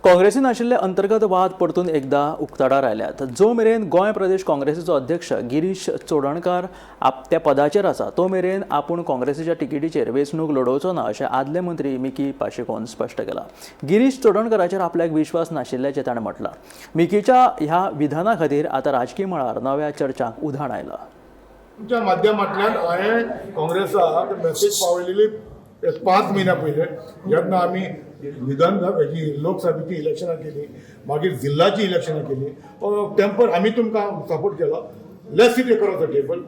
काँग्रेसीन आशिल्ले अंतर्गत वाद परतून एकदा उक्ताडार आयल्यात। जो मेरेन गोंय प्रदेश काँग्रेसीचो अध्यक्ष गिरीश चोडणकार त्या पदाचेर आसा तो मेरेन आपूण काँग्रेसीच्या तिकेटीचेर वेंचणूक लडोवचो ना अशें आदले मंत्री मिकी पाशेकोन स्पश्ट केला। गिरीश चोडणकाराचेर आपल्याक विश्वास नाशिल्ल्याचें ताणें म्हटलां। मिकीच्या ह्या विधाना खातीर आतां राजकीय मळार नव्या चर्चांक उधाण आयलां। तुमच्या माध्यमांतल्यान हांवें काँग्रेसाक मेसेज पावयलेली 5 म्हयन्या पयले जेन्ना आमी हेची लोकसभेची इलेक्शनां केली, मागीर जिल्ल्याची इलेक्शनां केली, टेम्पर आमी तुमकां सपोर्ट केलो। Let's sit across the table,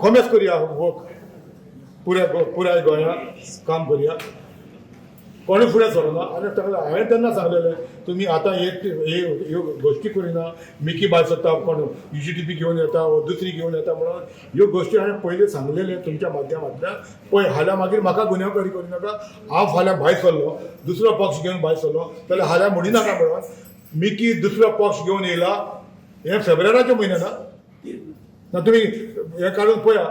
कॉमेस करया, वर्क पुराय गोंयांत काम करया, कोणी फुडें सरोना। आनी हांवें तेन्ना सांगलेलें तुमी आतां ह्यो गोश्टी करिना, मिकी भायर सरता, कोण UGTP घेवन येता वा दुसरी घेवन येता म्हणून ह्यो गोश्टी हांवें पयलीं सांगलेले तुमच्या माध्यमांतल्यान। पळय हाल्या मागीर म्हाका गुन्यांवकारी करूं नाका। हांव फाल्यां भायर सरलो, दुसरो पक्ष घेवन भायर सरलो जाल्यार हाल्या मोडी नाका म्हणून। मिकी दुसरो पक्ष घेवन येयला, हें फेब्रुवारीच्या म्हयन्यान ना, तुमी हें काडून पळया।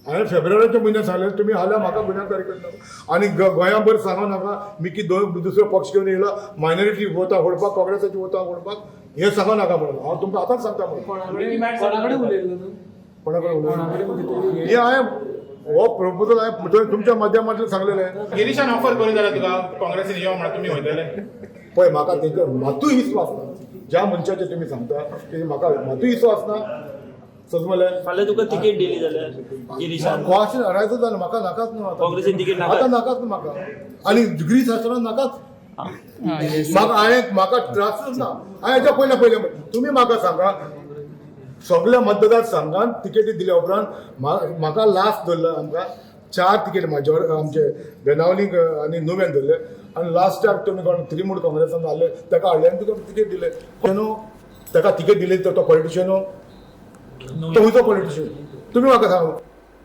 हांवें फेब्रुवारीच्या म्हयन्यान सांगलें तुमी हाल्या म्हाका गुन्यांवकारी करनाका आनी गोंयांभर सांगो नाका मिकी दुसरो पक्ष घेवन येयला, मायनॉरिटी वोटां फोडपाक, काँग्रेसाची वोटां फोडपाक, हें सांगो नाका म्हणून हांव तुमकां आतांच सांगता म्हणून। हे हांवें हो प्रपोजल हांवें तुमच्या माध्यमांतल्यान सांगलेलें। गिरीशान ऑफर करून जाल्यार तुका काँग्रेसीन यो म्हणून तुमी वयतले? पळय म्हाका तेंचेर मातूय विश्वास ना। ज्या मनशाचेर तुमी सांगता ते म्हाका मातूय विश्वास ना। सजमले फाल्यां तुका तिकेट दिली जाल्यार गिरीशान कोणाचें हरायचं जालें म्हाका नाकाच न्हू आतां। काँग्रेसीन तिकेट नाका? आतां नाकाच न्हू म्हाका, आनी गिरीश आसतना नाकाच म्हाका त्रासच ना। हांवें हेच्या पयलें तुमी म्हाका सांगा, सगळ्या मतदारसंघात तिकेटी दिल्या उपरांत म्हाका लास्ट धरलं आमकां 4 तिकेट म्हाजे आमचे बेनावलीक आनी नुव्यान धरले, आनी लास्टाक तुमी कोण त्रिमूड काँग्रेसान जाल्ले ताका हाडले आनी तुका तिकेट दिले। न्हू ताका तिकेट दिली तो पॉलिटिशियन, तो खंयचो पॉलिटिशियन तुमी म्हाका सांगा।